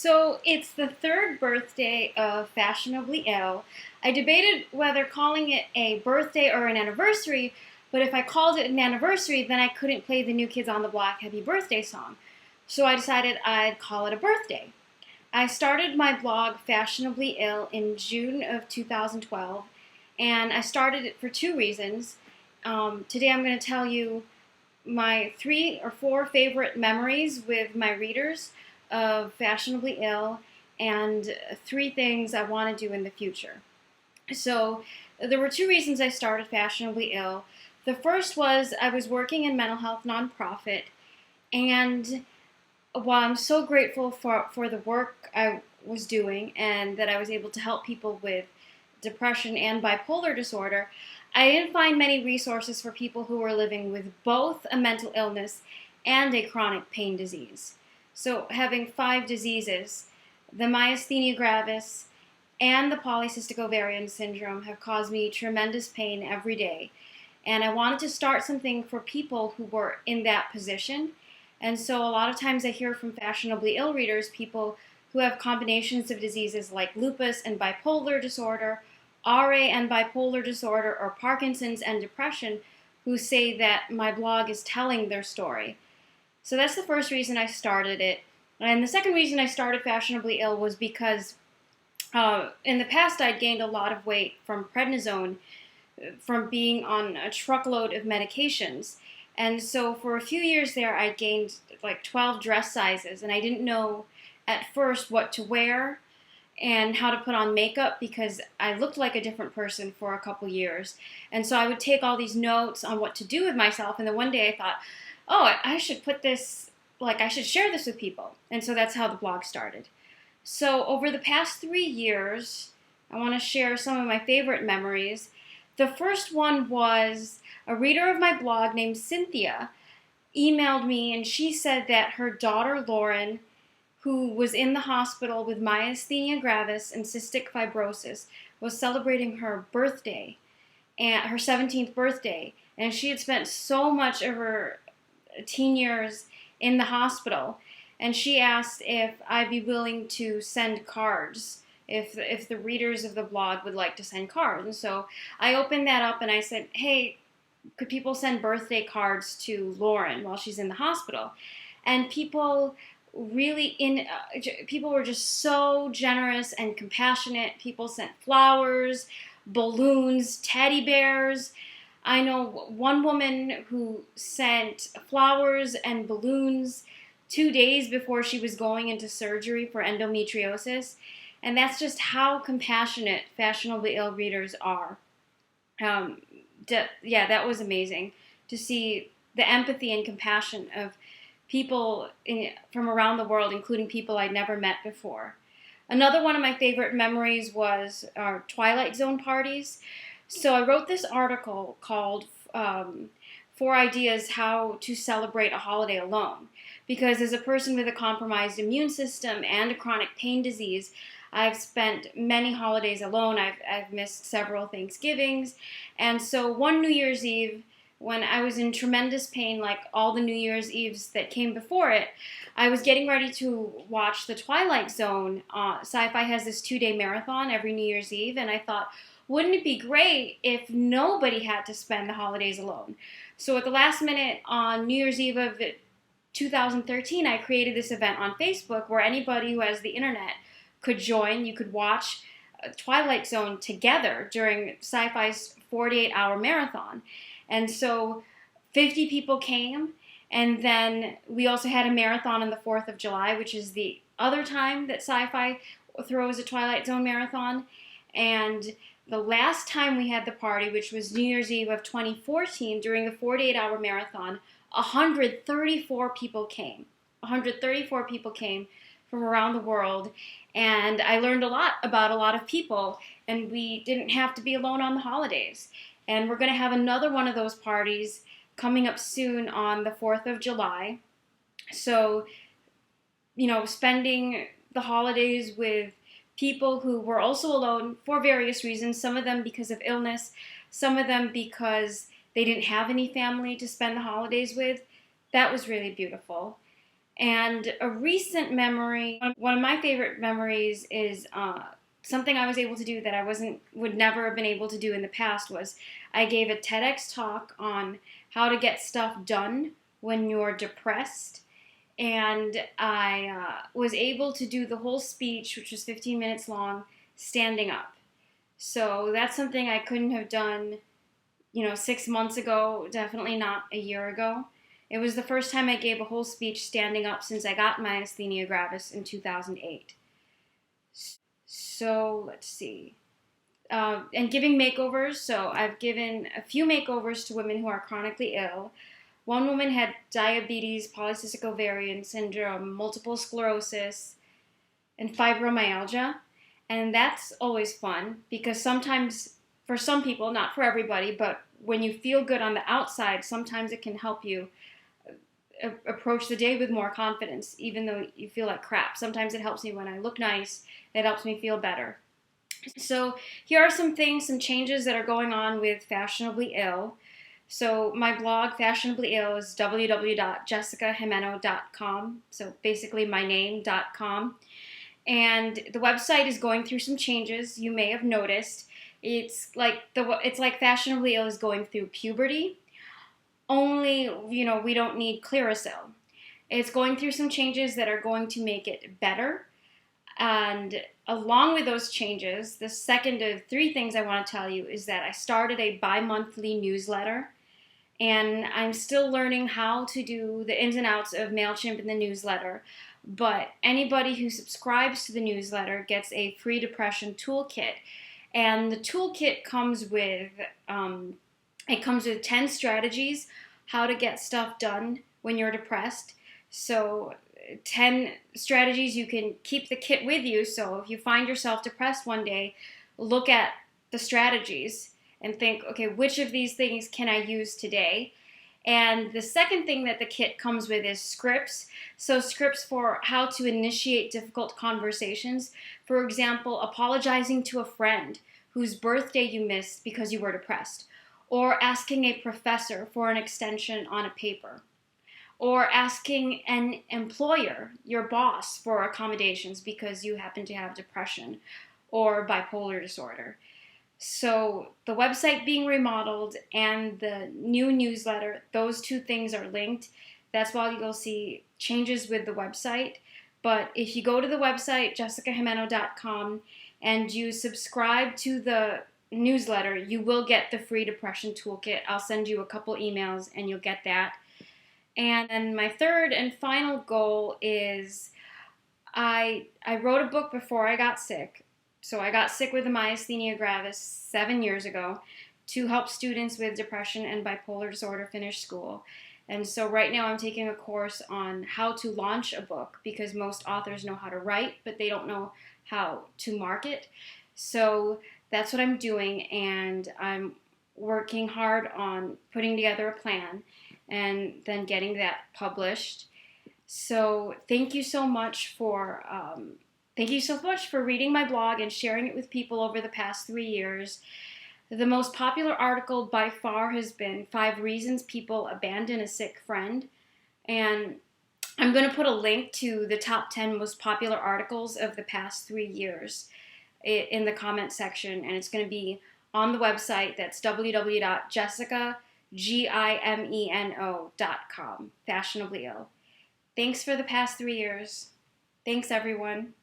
So it's the third birthday of Fashionably Ill. I debated whether calling it a birthday or an anniversary, but if I called it an anniversary, then I couldn't play the New Kids on the Block Happy Birthday song. So I decided I'd call it a birthday. I started my blog Fashionably Ill in June of 2012, and I started it for two reasons. Today I'm going to tell you my three or four favorite memories with my readers of Fashionably Ill and three things I want to do in the future. So there were two reasons I started Fashionably Ill. The first was I was working in mental health nonprofit, and while I'm so grateful for the work I was doing and that I was able to help people with depression and bipolar disorder, I didn't find many resources for people who were living with both a mental illness and a chronic pain disease. So having five diseases, the myasthenia gravis and the polycystic ovarian syndrome have caused me tremendous pain every day. And I wanted to start something for people who were in that position. And so a lot of times I hear from Fashionably Ill readers, people who have combinations of diseases like lupus and bipolar disorder, RA and bipolar disorder, or Parkinson's and depression, who say that my blog is telling their story. So that's the first reason I started it. And the second reason I started Fashionably Ill was because in the past I'd gained a lot of weight from prednisone from being on a truckload of medications. And so for a few years there I gained like 12 dress sizes, and I didn't know at first what to wear and how to put on makeup because I looked like a different person for a couple years. And so I would take all these notes on what to do with myself, and then one day I thought, oh, I should put this, I should share this with people. And so that's how the blog started. So over the past 3 years, I want to share some of my favorite memories. The first one was a reader of my blog named Cynthia emailed me, and she said that her daughter Lauren, who was in the hospital with myasthenia gravis and cystic fibrosis, was celebrating her birthday, and her 17th birthday, and she had spent so much of her teen years in the hospital, and she asked if I'd be willing to send cards, if the readers of the blog would like to send cards. And so I opened that up and I said, hey, could people send birthday cards to Lauren while she's in the hospital? And people were just so generous and compassionate. People sent flowers, balloons, teddy bears. I know one woman who sent flowers and balloons 2 days before she was going into surgery for endometriosis. And that's just how compassionate Fashionably Ill readers are. That was amazing to see the empathy and compassion of people from around the world, including people I'd never met before. Another one of my favorite memories was our Twilight Zone parties. So I wrote this article called 4 Ideas How to Celebrate a Holiday Alone. Because as a person with a compromised immune system and a chronic pain disease, I've spent many holidays alone. I've missed several Thanksgivings. And so one New Year's Eve, when I was in tremendous pain, like all the New Year's Eves that came before it, I was getting ready to watch the Twilight Zone. Sci-Fi has this 2-day marathon every New Year's Eve, and I thought, wouldn't it be great if nobody had to spend the holidays alone? So at the last minute on New Year's Eve of 2013, I created this event on Facebook where anybody who has the internet could join. You could watch Twilight Zone together during Sci-Fi's 48-hour marathon. And so 50 people came, and then we also had a marathon on the 4th of July, which is the other time that Sci-Fi throws a Twilight Zone marathon. And the last time we had the party, which was New Year's Eve of 2014, during the 48-hour marathon, 134 people came. 134 people came from around the world, and I learned a lot about a lot of people, and we didn't have to be alone on the holidays. And we're going to have another one of those parties coming up soon on the 4th of July. So, spending the holidays with people who were also alone for various reasons, some of them because of illness, some of them because they didn't have any family to spend the holidays with, that was really beautiful. And a recent memory, one of my favorite memories is something I was able to do that I would never have been able to do in the past was I gave a TEDx talk on how to get stuff done when you're depressed. And I was able to do the whole speech, which was 15 minutes long, standing up. So that's something I couldn't have done, 6 months ago, definitely not a year ago. It was the first time I gave a whole speech standing up since I got myasthenia gravis in 2008. So let's see. And giving makeovers. So I've given a few makeovers to women who are chronically ill. One woman had diabetes, polycystic ovarian syndrome, multiple sclerosis, and fibromyalgia. And that's always fun because sometimes, for some people, not for everybody, but when you feel good on the outside, sometimes it can help you approach the day with more confidence, even though you feel like crap. Sometimes it helps me when I look nice. It helps me feel better. So here are some changes that are going on with Fashionably Ill. So my blog, Fashionably Ill, is www.jessicajimeno.com. So basically my name.com. And the website is going through some changes. You may have noticed. It's like Fashionably Ill is going through puberty. Only, we don't need Clearasil. It's going through some changes that are going to make it better. And along with those changes, the second of three things I want to tell you is that I started a bi-monthly newsletter. And I'm still learning how to do the ins and outs of MailChimp in the newsletter. But anybody who subscribes to the newsletter gets a free depression toolkit. And the toolkit comes with 10 strategies how to get stuff done when you're depressed. So 10 strategies you can keep the kit with you. So if you find yourself depressed one day, look at the strategies and think, okay, which of these things can I use today? And the second thing that the kit comes with is scripts. So scripts for how to initiate difficult conversations. For example, apologizing to a friend whose birthday you missed because you were depressed, or asking a professor for an extension on a paper, or asking an employer, your boss, for accommodations because you happen to have depression or bipolar disorder. So the website being remodeled and the new newsletter, those two things are linked. That's why you'll see changes with the website. But if you go to the website, jessicajimeno.com, and you subscribe to the newsletter, you will get the free depression toolkit. I'll send you a couple emails and you'll get that. And then my third and final goal is I wrote a book before I got sick. So I got sick with the myasthenia gravis 7 years ago to help students with depression and bipolar disorder finish school. And so right now I'm taking a course on how to launch a book because most authors know how to write, but they don't know how to market. So that's what I'm doing, and I'm working hard on putting together a plan and then getting that published. So thank you so much for reading my blog and sharing it with people over the past 3 years. The most popular article by far has been 5 reasons people abandon a sick friend. And I'm going to put a link to the top 10 most popular articles of the past 3 years in the comment section. And it's going to be on the website. That's www.jessicajimeno.com. Fashionably Ill. Thanks for the past 3 years. Thanks, everyone.